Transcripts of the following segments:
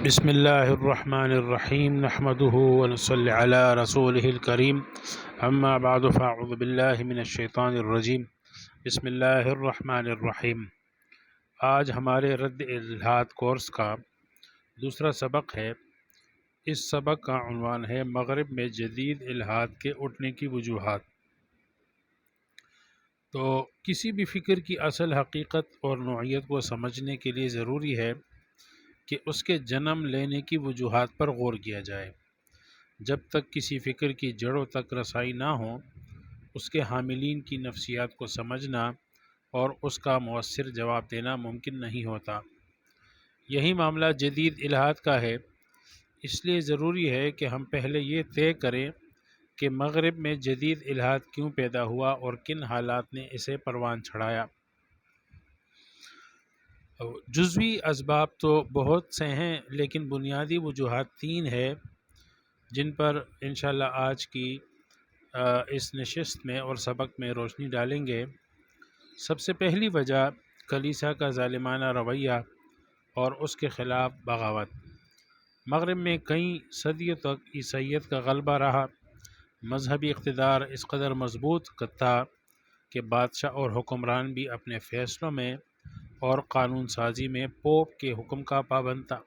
بسم اللہ الرحمن الرحیم نحمده ونصلی علی رسوله الکریم اما بعد فاعوذ باللہ من الشیطان الرجیم بسم اللہ الرحمن الرحیم۔ آج ہمارے رد الحاد کورس کا دوسرا سبق ہے۔ اس سبق کا عنوان ہے مغرب میں جدید الحاد کے اٹھنے کی وجوہات۔ تو کسی بھی فکر کی اصل حقیقت اور نوعیت کو سمجھنے کے لیے ضروری ہے کہ اس کے جنم لینے کی وجوہات پر غور کیا جائے۔ جب تک کسی فکر کی جڑوں تک رسائی نہ ہو، اس کے حاملین کی نفسیات کو سمجھنا اور اس کا مؤثر جواب دینا ممکن نہیں ہوتا۔ یہی معاملہ جدید الحاد کا ہے۔ اس لیے ضروری ہے کہ ہم پہلے یہ طے کریں کہ مغرب میں جدید الحاد کیوں پیدا ہوا اور کن حالات نے اسے پروان چڑھایا۔ جزوی اسباب تو بہت سے ہیں، لیکن بنیادی وجوہات تین ہیں جن پر انشاءاللہ آج کی اس نشست میں اور سبق میں روشنی ڈالیں گے۔ سب سے پہلی وجہ کلیسا کا ظالمانہ رویہ اور اس کے خلاف بغاوت۔ مغرب میں کئی صدیوں تک عیسائیت کا غلبہ رہا۔ مذہبی اقتدار اس قدر مضبوط تھا کہ بادشاہ اور حکمران بھی اپنے فیصلوں میں اور قانون سازی میں پوپ کے حکم کا پابند تھا۔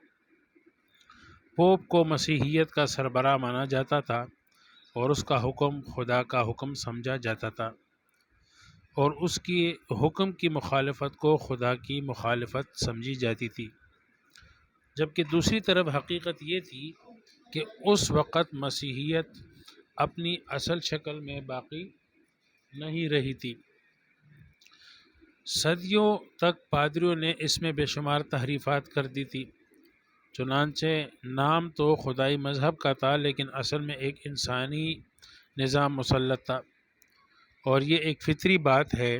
پوپ کو مسیحیت کا سربراہ مانا جاتا تھا اور اس کا حکم خدا کا حکم سمجھا جاتا تھا، اور اس کی حکم کی مخالفت کو خدا کی مخالفت سمجھی جاتی تھی۔ جبکہ دوسری طرف حقیقت یہ تھی کہ اس وقت مسیحیت اپنی اصل شکل میں باقی نہیں رہی تھی۔ صدیوں تک پادریوں نے اس میں بے شمار تحریفات کر دی تھی۔ چنانچہ نام تو خدائی مذہب کا تھا، لیکن اصل میں ایک انسانی نظام مسلط تھا۔ اور یہ ایک فطری بات ہے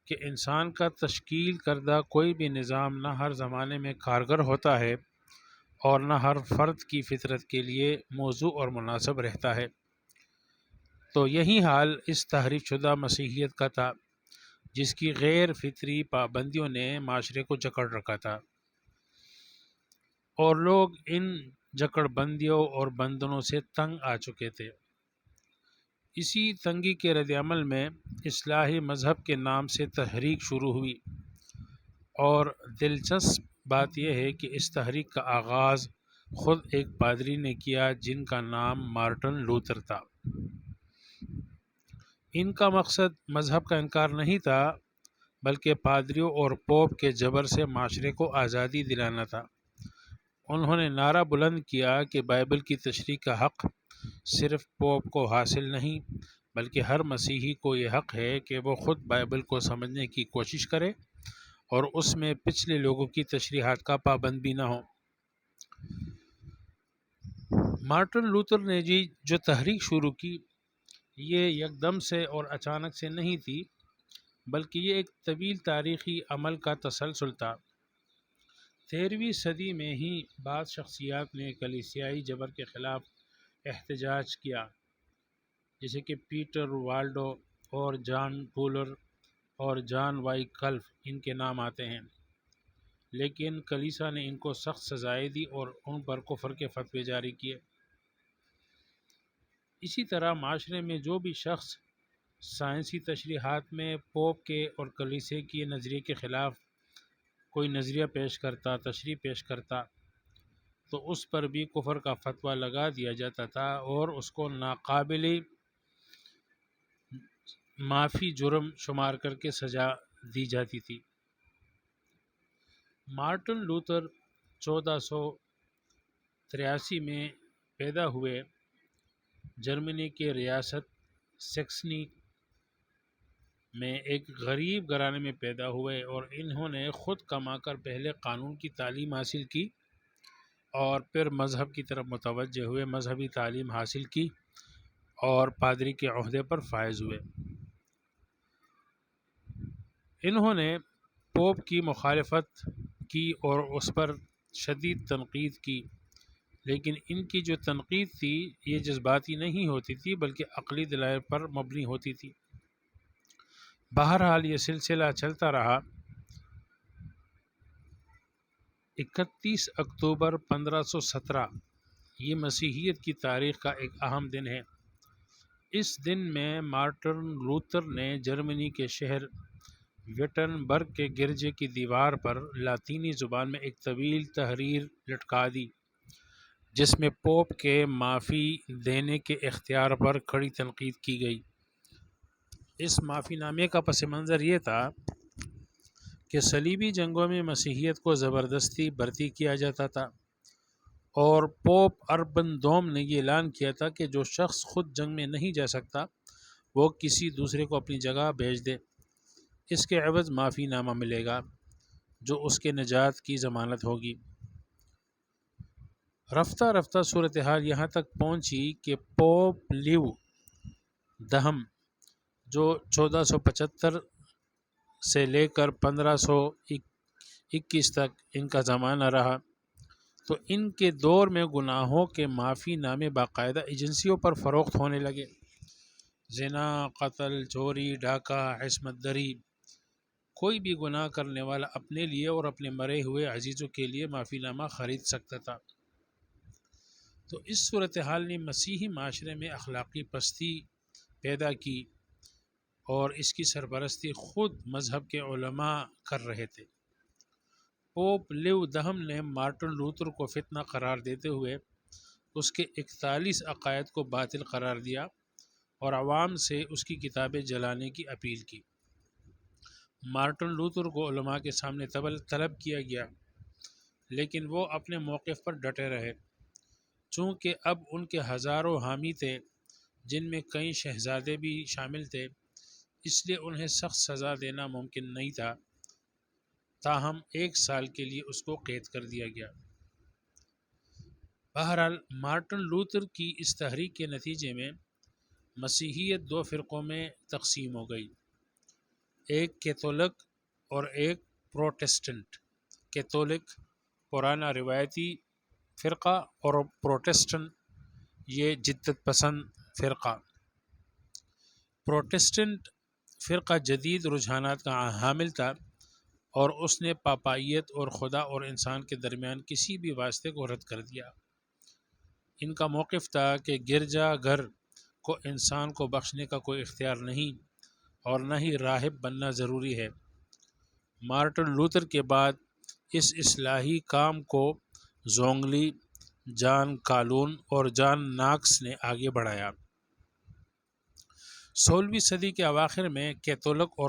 کہ انسان کا تشکیل کردہ کوئی بھی نظام نہ ہر زمانے میں کارگر ہوتا ہے اور نہ ہر فرد کی فطرت کے لیے موزوں اور مناسب رہتا ہے۔ تو یہی حال اس تحریف شدہ مسیحیت کا تھا، جس کی غیر فطری پابندیوں نے معاشرے کو جکڑ رکھا تھا، اور لوگ ان جکڑ بندیوں اور بندنوں سے تنگ آ چکے تھے۔ اسی تنگی کے رد عمل میں اصلاحی مذہب کے نام سے تحریک شروع ہوئی، اور دلچسپ بات یہ ہے کہ اس تحریک کا آغاز خود ایک پادری نے کیا جن کا نام مارٹن لوتھر تھا۔ ان کا مقصد مذہب کا انکار نہیں تھا، بلکہ پادریوں اور پوپ کے جبر سے معاشرے کو آزادی دلانا تھا۔ انہوں نے نعرہ بلند کیا کہ بائبل کی تشریح کا حق صرف پوپ کو حاصل نہیں، بلکہ ہر مسیحی کو یہ حق ہے کہ وہ خود بائبل کو سمجھنے کی کوشش کرے اور اس میں پچھلے لوگوں کی تشریحات کا پابند بھی نہ ہو۔ مارٹن لوتھر نے جو تحریک شروع کی، یہ یکدم سے اور اچانک سے نہیں تھی، بلکہ یہ ایک طویل تاریخی عمل کا تسلسل تھا۔ 13ویں صدی میں ہی بعض شخصیات نے کلیسیائی جبر کے خلاف احتجاج کیا، جیسے کہ پیٹر والڈو اور جان ٹولر اور جان وائی کلف ان کے نام آتے ہیں، لیکن کلیسا نے ان کو سخت سزائیں دی اور ان پر کفر کے فتوے جاری کیے۔ اسی طرح معاشرے میں جو بھی شخص سائنسی تشریحات میں پوپ کے اور کلیسے کے نظریے کے خلاف کوئی نظریہ پیش کرتا، تشریح پیش کرتا، تو اس پر بھی کفر کا فتویٰ لگا دیا جاتا تھا اور اس کو ناقابل معافی جرم شمار کر کے سزا دی جاتی تھی۔ مارٹن لوتھر 1483 میں پیدا ہوئے۔ جرمنی کے ریاست سیکسنی میں ایک غریب گھرانے میں پیدا ہوئے، اور انہوں نے خود کما کر پہلے قانون کی تعلیم حاصل کی اور پھر مذہب کی طرف متوجہ ہوئے، مذہبی تعلیم حاصل کی اور پادری کے عہدے پر فائز ہوئے۔ انہوں نے پوپ کی مخالفت کی اور اس پر شدید تنقید کی، لیکن ان کی جو تنقید تھی یہ جذباتی نہیں ہوتی تھی، بلکہ عقلی دلائل پر مبنی ہوتی تھی۔ بہرحال یہ سلسلہ چلتا رہا۔ 31 اکتوبر 1517 یہ مسیحیت کی تاریخ کا ایک اہم دن ہے۔ اس دن میں مارٹن لوتر نے جرمنی کے شہر وٹنبرگ کے گرجے کی دیوار پر لاطینی زبان میں ایک طویل تحریر لٹکا دی، جس میں پوپ کے معافی دینے کے اختیار پر کڑی تنقید کی گئی۔ اس معافی نامے کا پس منظر یہ تھا کہ صلیبی جنگوں میں مسیحیت کو زبردستی بھرتی کیا جاتا تھا، اور پوپ اربن دوم نے یہ اعلان کیا تھا کہ جو شخص خود جنگ میں نہیں جا سکتا وہ کسی دوسرے کو اپنی جگہ بھیج دے، اس کے عوض معافی نامہ ملے گا جو اس کے نجات کی ضمانت ہوگی۔ رفتہ رفتہ صورتحال یہاں تک پہنچی کہ پوپ لیو دہم، جو 1475 سے لے کر 1521 تک ان کا زمانہ رہا، تو ان کے دور میں گناہوں کے معافی نامے باقاعدہ ایجنسیوں پر فروخت ہونے لگے۔ زنا، قتل، چوری، ڈاکہ، عصمت دری، کوئی بھی گناہ کرنے والا اپنے لیے اور اپنے مرے ہوئے عزیزوں کے لیے معافی نامہ خرید سکتا تھا۔ تو اس صورتحال نے مسیحی معاشرے میں اخلاقی پستی پیدا کی، اور اس کی سرپرستی خود مذہب کے علماء کر رہے تھے۔ پوپ لیو دہم نے مارٹن لوتر کو فتنہ قرار دیتے ہوئے اس کے 41 عقائد کو باطل قرار دیا اور عوام سے اس کی کتابیں جلانے کی اپیل کی۔ مارٹن لوتر کو علماء کے سامنے طلب کیا گیا، لیکن وہ اپنے موقف پر ڈٹے رہے۔ چونکہ اب ان کے ہزاروں حامی تھے، جن میں کئی شہزادے بھی شامل تھے، اس لیے انہیں سخت سزا دینا ممکن نہیں تھا۔ تاہم 1 سال کے لیے اس کو قید کر دیا گیا۔ بہرحال مارٹن لوتر کی اس تحریک کے نتیجے میں مسیحیت 2 فرقوں میں تقسیم ہو گئی، ایک کیتھولک اور ایک پروٹسٹنٹ۔ کیتھولک پرانا روایتی فرقہ اور پروٹسٹنٹ یہ جدت پسند فرقہ۔ پروٹسٹنٹ فرقہ جدید رجحانات کا حامل تھا، اور اس نے پاپائیت اور خدا اور انسان کے درمیان کسی بھی واسطے کو رد کر دیا۔ ان کا موقف تھا کہ گرجا گھر کو انسان کو بخشنے کا کوئی اختیار نہیں، اور نہ ہی راہب بننا ضروری ہے۔ مارٹن لوتر کے بعد اس اصلاحی کام کو زونگلی، جان کالون اور جان ناکس نے آگے بڑھایا۔ 16ویں صدی کے اواخر میں کیتھولک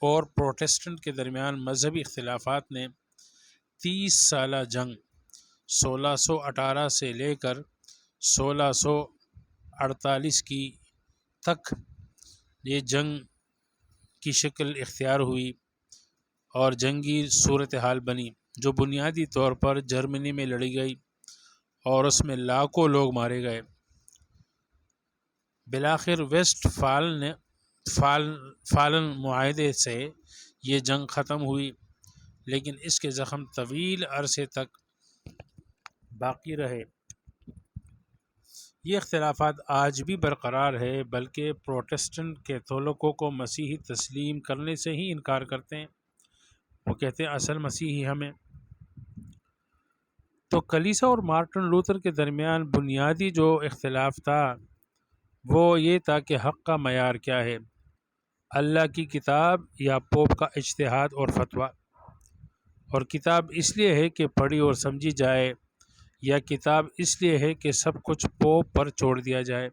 اور پروٹسٹنٹ کے درمیان مذہبی اختلافات نے 30 سالہ جنگ 1618 سے لے کر 1648 کی تک یہ جنگ کی شکل اختیار ہوئی اور جنگی صورتحال بنی، جو بنیادی طور پر جرمنی میں لڑی گئی اور اس میں لاکھوں لوگ مارے گئے۔ بالآخر ویسٹ فالن معاہدے سے یہ جنگ ختم ہوئی، لیکن اس کے زخم طویل عرصے تک باقی رہے۔ یہ اختلافات آج بھی برقرار ہے، بلکہ پروٹسٹنٹ کیتھولکوں کو مسیحی تسلیم کرنے سے ہی انکار کرتے ہیں۔ وہ کہتے ہیں اصل مسیحی ہمیں۔ تو کلیسا اور مارٹن لوتر کے درمیان بنیادی جو اختلاف تھا وہ یہ تھا کہ حق کا معیار کیا ہے، اللہ کی کتاب یا پوپ کا اجتہاد اور فتویٰ۔ اور کتاب اس لیے ہے کہ پڑھی اور سمجھی جائے، یا کتاب اس لیے ہے کہ سب کچھ پوپ پر چھوڑ دیا جائے۔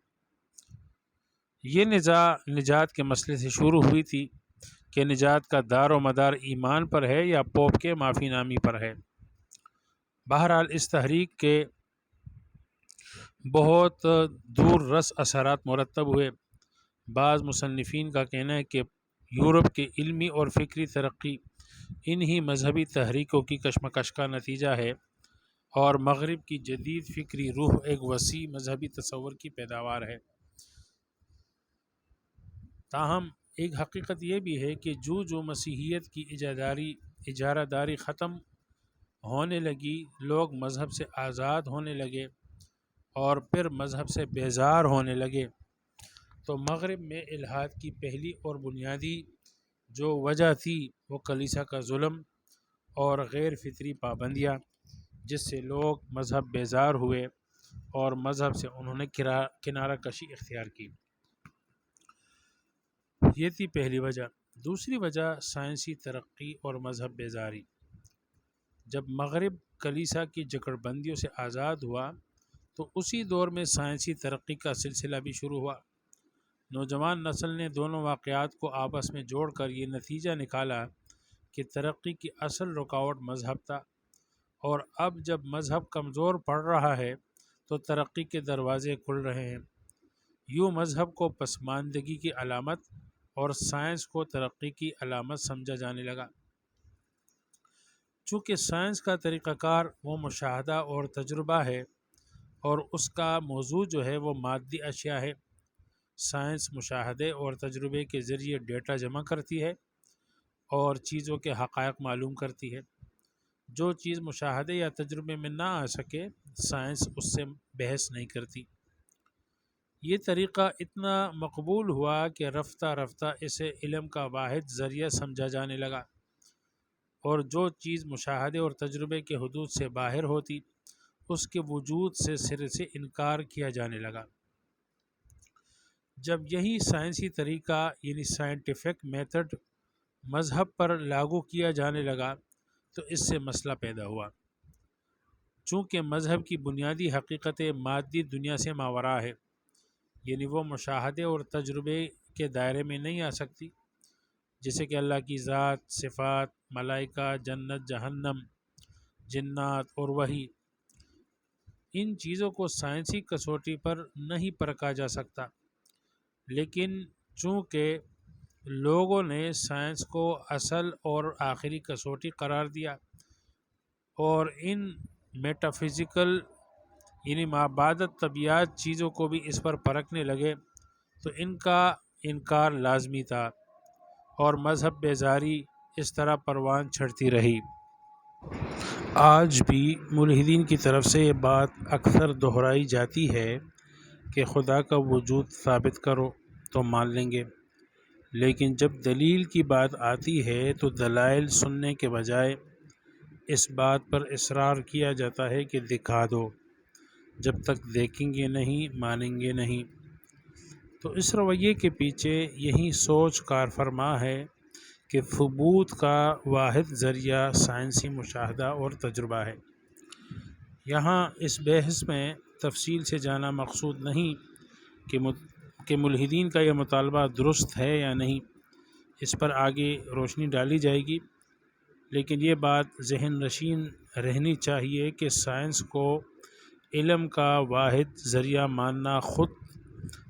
یہ نزاع نجات کے مسئلے سے شروع ہوئی تھی کہ نجات کا دار و مدار ایمان پر ہے یا پوپ کے معافی نامی پر ہے۔ بہرحال اس تحریک کے بہت دور رس اثرات مرتب ہوئے۔ بعض مصنفین کا کہنا ہے کہ یورپ کے علمی اور فکری ترقی انہی مذہبی تحریکوں کی کشمکش کا نتیجہ ہے، اور مغرب کی جدید فکری روح ایک وسیع مذہبی تصور کی پیداوار ہے۔ تاہم ایک حقیقت یہ بھی ہے کہ جو مسیحیت کی اجارہ داری ختم ہونے لگی، لوگ مذہب سے آزاد ہونے لگے اور پھر مذہب سے بیزار ہونے لگے، تو مغرب میں الحاد کی پہلی اور بنیادی جو وجہ تھی وہ کلیسا کا ظلم اور غیر فطری پابندیاں جس سے لوگ مذہب بیزار ہوئے اور مذہب سے انہوں نے کنارہ کشی اختیار کی۔ یہ تھی پہلی وجہ۔ دوسری وجہ سائنسی ترقی اور مذہب بیزاری۔ جب مغرب کلیسا کی جکڑ بندیوں سے آزاد ہوا تو اسی دور میں سائنسی ترقی کا سلسلہ بھی شروع ہوا۔ نوجوان نسل نے دونوں واقعات کو آپس میں جوڑ کر یہ نتیجہ نکالا کہ ترقی کی اصل رکاوٹ مذہب تھا، اور اب جب مذہب کمزور پڑ رہا ہے تو ترقی کے دروازے کھل رہے ہیں۔ یوں مذہب کو پسماندگی کی علامت اور سائنس کو ترقی کی علامت سمجھا جانے لگا۔ چونکہ سائنس کا طریقہ کار وہ مشاہدہ اور تجربہ ہے اور اس کا موضوع جو ہے وہ مادی اشیاء ہے، سائنس مشاہدے اور تجربے کے ذریعے ڈیٹا جمع کرتی ہے اور چیزوں کے حقائق معلوم کرتی ہے۔ جو چیز مشاہدے یا تجربے میں نہ آ سکے، سائنس اس سے بحث نہیں کرتی۔ یہ طریقہ اتنا مقبول ہوا کہ رفتہ رفتہ اسے علم کا واحد ذریعہ سمجھا جانے لگا، اور جو چیز مشاہدے اور تجربے کے حدود سے باہر ہوتی اس کے وجود سے سرے سے انکار کیا جانے لگا۔ جب یہی سائنسی طریقہ یعنی سائنٹیفک میتھڈ مذہب پر لاگو کیا جانے لگا تو اس سے مسئلہ پیدا ہوا۔ چونکہ مذہب کی بنیادی حقیقت مادی دنیا سے ماوراء ہے، یعنی وہ مشاہدے اور تجربے کے دائرے میں نہیں آ سکتی، جیسے کہ اللہ کی ذات، صفات، ملائکہ، جنت، جہنم، جنات اور وحی۔ ان چیزوں کو سائنسی کسوٹی پر نہیں پرکھا جا سکتا، لیکن چونکہ لوگوں نے سائنس کو اصل اور آخری کسوٹی قرار دیا اور ان میٹافزیکل یعنی مابعد طبیعیات چیزوں کو بھی اس پر پرکھنے لگے تو ان کا انکار لازمی تھا، اور مذہب بیزاری اس طرح پروان چڑھتی رہی۔ آج بھی ملحدین کی طرف سے یہ بات اکثر دہرائی جاتی ہے کہ خدا کا وجود ثابت کرو تو مان لیں گے، لیکن جب دلیل کی بات آتی ہے تو دلائل سننے کے بجائے اس بات پر اصرار کیا جاتا ہے کہ دکھا دو۔ جب تک دیکھیں گے نہیں مانیں گے نہیں۔ تو اس رویے کے پیچھے یہی سوچ کار فرما ہے کہ ثبوت کا واحد ذریعہ سائنسی مشاہدہ اور تجربہ ہے۔ یہاں اس بحث میں تفصیل سے جانا مقصود نہیں کہ ملحدین کا یہ مطالبہ درست ہے یا نہیں، اس پر آگے روشنی ڈالی جائے گی، لیکن یہ بات ذہن نشین رہنی چاہیے کہ سائنس کو علم کا واحد ذریعہ ماننا خود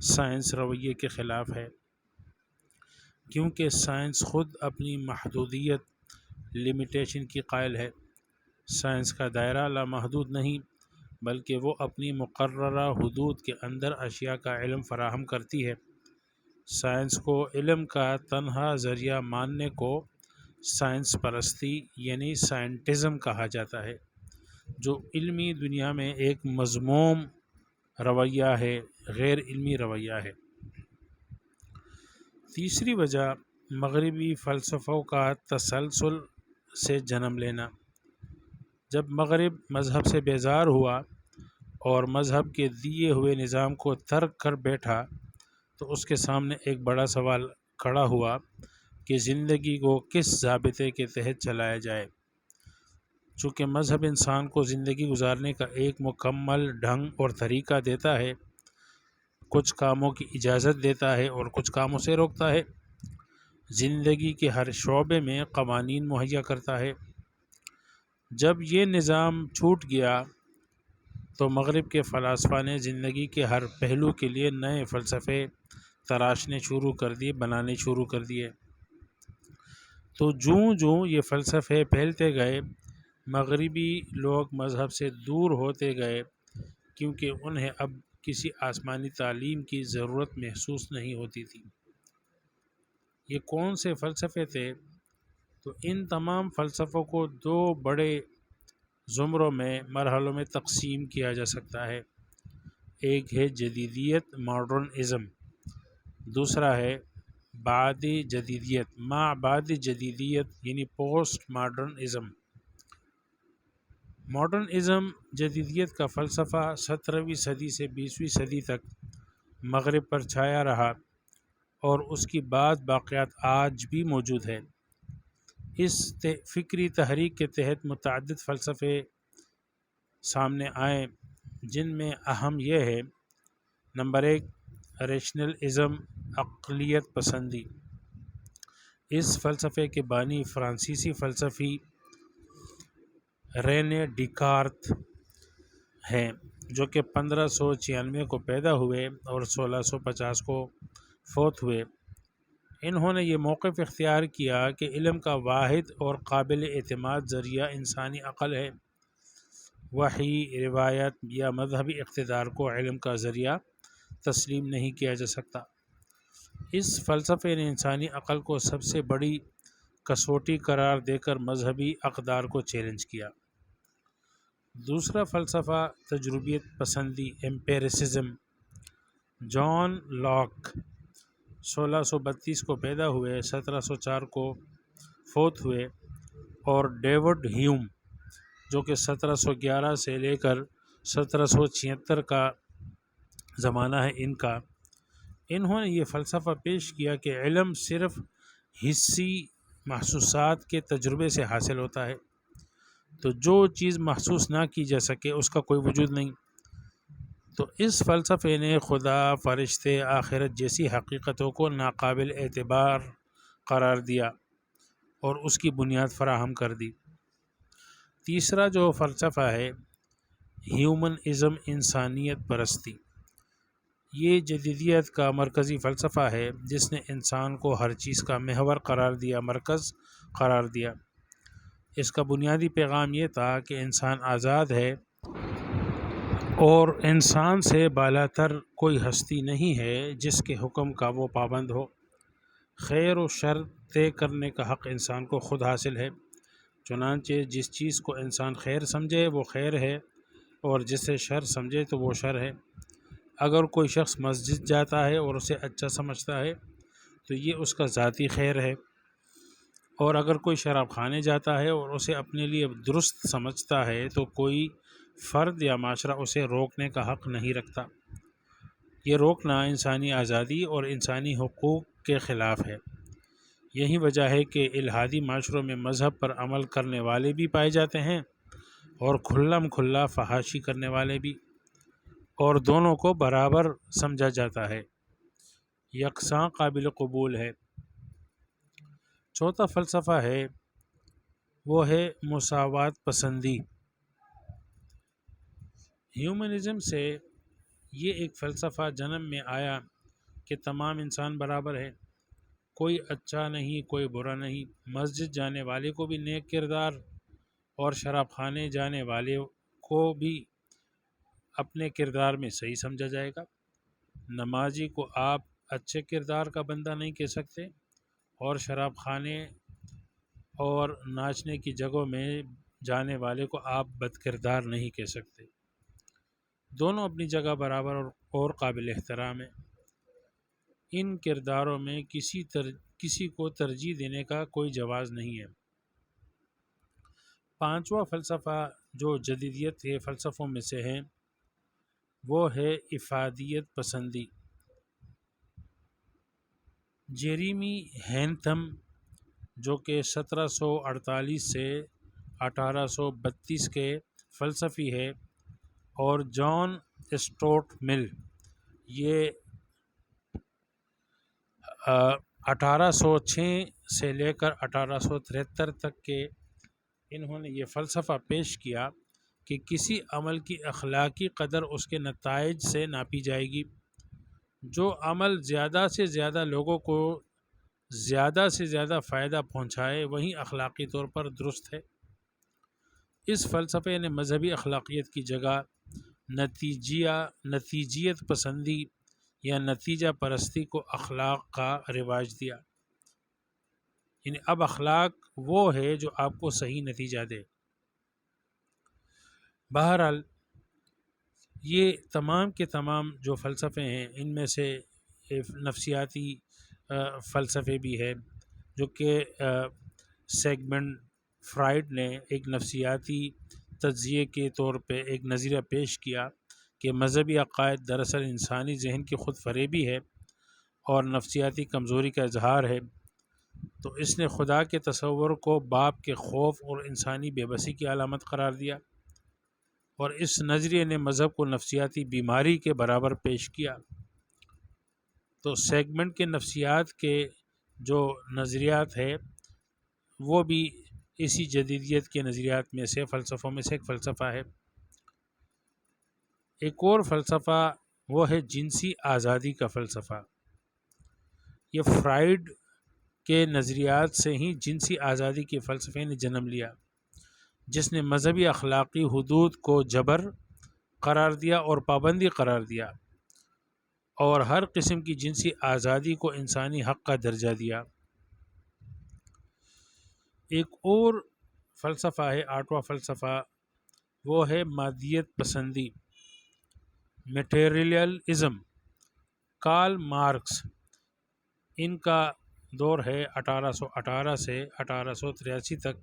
سائنس رویے کے خلاف ہے، کیونکہ سائنس خود اپنی محدودیت لمیٹیشن کی قائل ہے۔ سائنس کا دائرہ لامحدود نہیں، بلکہ وہ اپنی مقررہ حدود کے اندر اشیاء کا علم فراہم کرتی ہے۔ سائنس کو علم کا تنہا ذریعہ ماننے کو سائنس پرستی یعنی سائنٹزم کہا جاتا ہے، جو علمی دنیا میں ایک مذموم رویہ ہے، غیر علمی رویہ ہے۔ تیسری وجہ مغربی فلسفوں کا تسلسل سے جنم لینا۔ جب مغرب مذہب سے بیزار ہوا اور مذہب کے دیے ہوئے نظام کو ترک کر بیٹھا تو اس کے سامنے ایک بڑا سوال کھڑا ہوا کہ زندگی کو کس ضابطے کے تحت چلایا جائے۔ چونکہ مذہب انسان کو زندگی گزارنے کا ایک مکمل ڈھنگ اور طریقہ دیتا ہے، کچھ کاموں کی اجازت دیتا ہے اور کچھ کاموں سے روکتا ہے، زندگی کے ہر شعبے میں قوانین مہیا کرتا ہے۔ جب یہ نظام چھوٹ گیا تو مغرب کے فلاسفہ نے زندگی کے ہر پہلو کے لیے نئے فلسفے تراشنے شروع کر دیے، بنانے شروع کر دیے۔ تو جوں یہ فلسفے پھیلتے گئے، مغربی لوگ مذہب سے دور ہوتے گئے، کیونکہ انہیں اب کسی آسمانی تعلیم کی ضرورت محسوس نہیں ہوتی تھی۔ یہ کون سے فلسفے تھے؟ تو ان تمام فلسفوں کو دو بڑے زمروں میں مرحلوں میں تقسیم کیا جا سکتا ہے۔ ایک ہے جدیدیت ماڈرن ازم، دوسرا ہے بعد جدیدیت ما بعد جدیدیت یعنی پوسٹ ماڈرن ازم۔ ماڈرن ازم جدیدیت کا فلسفہ 17ویں صدی سے 20ویں صدی تک مغرب پر چھایا رہا اور اس کی بعض باقیات آج بھی موجود ہے۔ اس فکری تحریک کے تحت متعدد فلسفے سامنے آئے، جن میں اہم یہ ہے: نمبر 1، ریشنل ازم، عقلیت پسندی۔ اس فلسفے کے بانی فرانسیسی فلسفی رینے ڈیکارت ہیں، جو کہ 1596 کو پیدا ہوئے اور 1650 کو فوت ہوئے۔ انہوں نے یہ موقف اختیار کیا کہ علم کا واحد اور قابل اعتماد ذریعہ انسانی عقل ہے۔ وحی، روایت یا مذہبی اقتدار کو علم کا ذریعہ تسلیم نہیں کیا جا سکتا۔ اس فلسفے نے انسانی عقل کو سب سے بڑی کسوٹی قرار دے کر مذہبی اقدار کو چیلنج کیا۔ دوسرا فلسفہ تجربیت پسندی، ایمپیریسزم۔ جان لاک 1632 کو پیدا ہوئے، 1704 کو فوت ہوئے، اور ڈیوڈ ہیوم جو کہ 1711 سے لے کر 1776 کا زمانہ ہے انہوں نے یہ فلسفہ پیش کیا کہ علم صرف حسی محسوسات کے تجربے سے حاصل ہوتا ہے، تو جو چیز محسوس نہ کی جا سکے اس کا کوئی وجود نہیں۔ تو اس فلسفے نے خدا، فرشتے، آخرت جیسی حقیقتوں کو ناقابل اعتبار قرار دیا اور اس کی بنیاد فراہم کر دی۔ تیسرا جو فلسفہ ہے ہیومن ازم، انسانیت پرستی۔ یہ جدیدیت کا مرکزی فلسفہ ہے جس نے انسان کو ہر چیز کا محور قرار دیا، مرکز قرار دیا۔ اس کا بنیادی پیغام یہ تھا کہ انسان آزاد ہے اور انسان سے بالاتر کوئی ہستی نہیں ہے جس کے حکم کا وہ پابند ہو۔ خیر و شر طے کرنے کا حق انسان کو خود حاصل ہے، چنانچہ جس چیز کو انسان خیر سمجھے وہ خیر ہے اور جسے شر سمجھے تو وہ شر ہے۔ اگر کوئی شخص مسجد جاتا ہے اور اسے اچھا سمجھتا ہے تو یہ اس کا ذاتی خیر ہے، اور اگر کوئی شراب خانے جاتا ہے اور اسے اپنے لیے درست سمجھتا ہے تو کوئی فرد یا معاشرہ اسے روکنے کا حق نہیں رکھتا۔ یہ روکنا انسانی آزادی اور انسانی حقوق کے خلاف ہے۔ یہی وجہ ہے کہ الحادی معاشروں میں مذہب پر عمل کرنے والے بھی پائے جاتے ہیں اور کھلم کھلا فحاشی کرنے والے بھی، اور دونوں کو برابر سمجھا جاتا ہے، یکساں قابل قبول ہے۔ چوتھا فلسفہ ہے وہ ہے مساوات پسندی۔ ہیومنزم سے یہ ایک فلسفہ جنم میں آیا کہ تمام انسان برابر ہے، کوئی اچھا نہیں، کوئی برا نہیں۔ مسجد جانے والے کو بھی نیک کردار اور شراب خانے جانے والے کو بھی اپنے کردار میں صحیح سمجھا جائے گا۔ نمازی کو آپ اچھے کردار کا بندہ نہیں کہہ سکتے، اور شراب خانے اور ناچنے کی جگہوں میں جانے والے کو آپ بد کردار نہیں کہہ سکتے۔ دونوں اپنی جگہ برابر اور قابل احترام ہیں۔ ان کرداروں میں کسی کو ترجیح دینے کا کوئی جواز نہیں ہے۔ پانچواں فلسفہ جو جدیدیت کے فلسفوں میں سے ہے وہ ہے افادیت پسندی۔ جیریمی ہینتھم جو کہ 1748 سے 1832 کے فلسفی ہے، اور جان اسٹورٹ مل یہ 1806 سے لے کر 1873 تک کے انہوں نے یہ فلسفہ پیش کیا کہ کسی عمل کی اخلاقی قدر اس کے نتائج سے ناپی جائے گی۔ جو عمل زیادہ سے زیادہ لوگوں کو زیادہ سے زیادہ فائدہ پہنچائے وہیں اخلاقی طور پر درست ہے۔ اس فلسفے نے مذہبی اخلاقیت کی جگہ نتیجیت پسندی یا نتیجہ پرستی کو اخلاق کا رواج دیا، یعنی اب اخلاق وہ ہے جو آپ کو صحیح نتیجہ دے۔ بہرحال یہ تمام کے تمام جو فلسفے ہیں ان میں سے نفسیاتی فلسفے بھی ہے، جو کہ سیگمنڈ فرائڈ نے ایک نفسیاتی تجزیے کے طور پہ ایک نظریہ پیش کیا کہ مذہبی عقائد دراصل انسانی ذہن کی خود فریبی ہے اور نفسیاتی کمزوری کا اظہار ہے، تو اس نے خدا کے تصور کو باپ کے خوف اور انسانی بے بسی کی علامت قرار دیا، اور اس نظریے نے مذہب کو نفسیاتی بیماری کے برابر پیش کیا۔ تو سیگمنٹ کے نفسیات کے جو نظریات ہے وہ بھی اسی جدیدیت کے نظریات میں سے فلسفوں میں سے ایک فلسفہ ہے۔ ایک اور فلسفہ وہ ہے جنسی آزادی کا فلسفہ۔ یہ فرائیڈ کے نظریات سے ہی جنسی آزادی کے فلسفے نے جنم لیا، جس نے مذہبی اخلاقی حدود کو جبر قرار دیا اور پابندی قرار دیا، اور ہر قسم کی جنسی آزادی کو انسانی حق کا درجہ دیا۔ ایک اور فلسفہ ہے، آٹھواں فلسفہ، وہ ہے مادیت پسندی، میٹیریلزم۔ کارل مارکس، ان کا دور ہے 1818 سے 1883 تک۔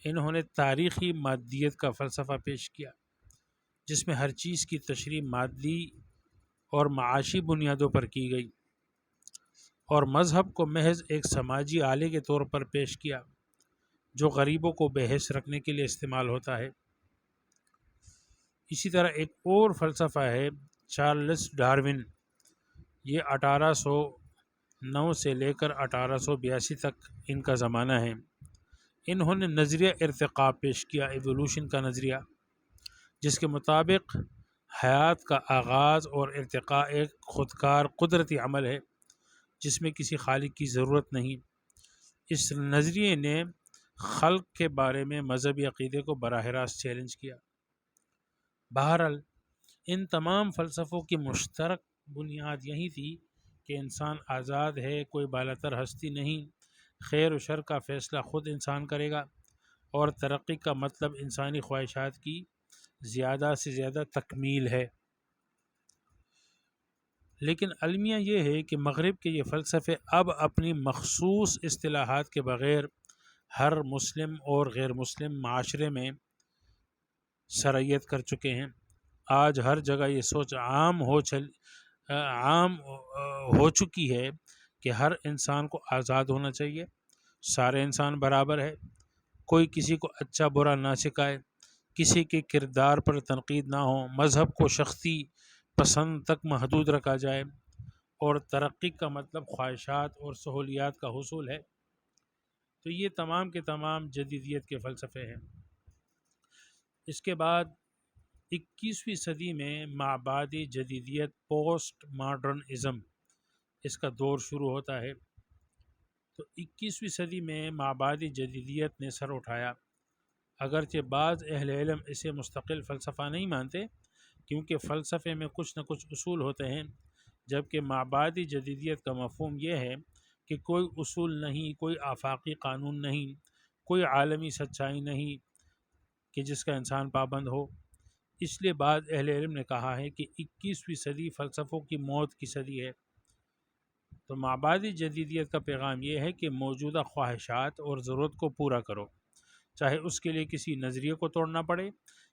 انہوں نے تاریخی مادیت کا فلسفہ پیش کیا، جس میں ہر چیز کی تشریح مادی اور معاشی بنیادوں پر کی گئی، اور مذہب کو محض ایک سماجی آلے کے طور پر پیش کیا جو غریبوں کو بے حس رکھنے کے لیے استعمال ہوتا ہے۔ اسی طرح ایک اور فلسفہ ہے چارلس ڈارون۔ یہ 1809 سے لے کر 1882 تک ان کا زمانہ ہے۔ انہوں نے نظریہ ارتقاء پیش کیا، ایوولوشن کا نظریہ، جس کے مطابق حیات کا آغاز اور ارتقاء ایک خودکار قدرتی عمل ہے جس میں کسی خالق کی ضرورت نہیں۔ اس نظریے نے خلق کے بارے میں مذہبی عقیدے کو براہ راست چیلنج کیا۔ بہرحال ان تمام فلسفوں کی مشترک بنیاد یہی تھی کہ انسان آزاد ہے، کوئی بالاتر ہستی نہیں، خیر و شر کا فیصلہ خود انسان کرے گا، اور ترقی کا مطلب انسانی خواہشات کی زیادہ سے زیادہ تکمیل ہے۔ لیکن المیہ یہ ہے کہ مغرب کے یہ فلسفے اب اپنی مخصوص اصطلاحات کے بغیر ہر مسلم اور غیر مسلم معاشرے میں سرایت کر چکے ہیں۔ آج ہر جگہ یہ سوچ عام ہو چکی ہے کہ ہر انسان کو آزاد ہونا چاہیے، سارے انسان برابر ہے، کوئی کسی کو اچھا برا نہ سکھائے، کسی کے کردار پر تنقید نہ ہو، مذہب کو شخصی پسند تک محدود رکھا جائے، اور ترقی کا مطلب خواہشات اور سہولیات کا حصول ہے۔ تو یہ تمام کے تمام جدیدیت کے فلسفے ہیں۔ اس کے بعد 21ویں صدی میں مابعدِ جدیدیت، پوسٹ ماڈرنزم، اس کا دور شروع ہوتا ہے۔ تو 21ویں صدی میں مابعدِ جدیدیت نے سر اٹھایا، اگرچہ بعض اہل علم اسے مستقل فلسفہ نہیں مانتے، کیونکہ فلسفے میں کچھ نہ کچھ اصول ہوتے ہیں، جبکہ مابعدِ جدیدیت کا مفہوم یہ ہے کہ کوئی اصول نہیں، کوئی آفاقی قانون نہیں، کوئی عالمی سچائی نہیں کہ جس کا انسان پابند ہو۔ اس لیے بعض اہل علم نے کہا ہے کہ 21ویں صدی فلسفوں کی موت کی صدی ہے۔ تو مابعدِ جدیدیت کا پیغام یہ ہے کہ موجودہ خواہشات اور ضرورت کو پورا کرو، چاہے اس کے لیے کسی نظریے کو توڑنا پڑے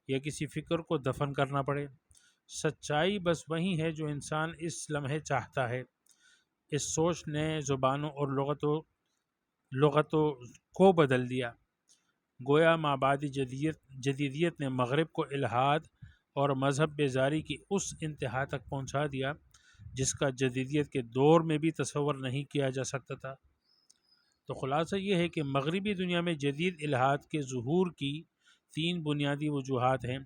یا کسی فکر کو دفن کرنا پڑے۔ سچائی بس وہی ہے جو انسان اس لمحے چاہتا ہے۔ اس سوچ نے زبانوں اور لغتوں کو بدل دیا۔ گویا مابعدِ جدیدیت نے مغرب کو الحاد اور مذہب بیزاری کی اس انتہا تک پہنچا دیا جس کا جدیدیت کے دور میں بھی تصور نہیں کیا جا سکتا تھا۔ تو خلاصہ یہ ہے کہ مغربی دنیا میں جدید الحاد کے ظہور کی 3 بنیادی وجوہات ہیں۔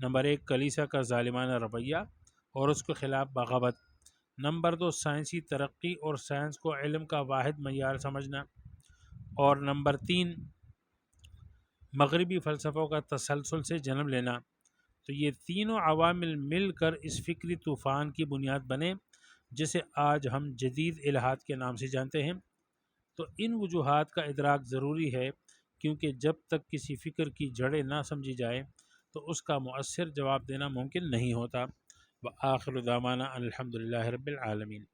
نمبر 1، کلیسا کا ظالمانہ رویہ اور اس کے خلاف بغاوت۔ نمبر 2، سائنسی ترقی اور سائنس کو علم کا واحد معیار سمجھنا۔ اور نمبر 3، مغربی فلسفوں کا تسلسل سے جنم لینا۔ تو یہ تینوں عوامل مل کر اس فکری طوفان کی بنیاد بنے جسے آج ہم جدید الحاد کے نام سے جانتے ہیں۔ تو ان وجوہات کا ادراک ضروری ہے، کیونکہ جب تک کسی فکر کی جڑیں نہ سمجھی جائے تو اس کا مؤثر جواب دینا ممکن نہیں ہوتا۔ وآخر دعوانا الحمدللہ رب العالمین۔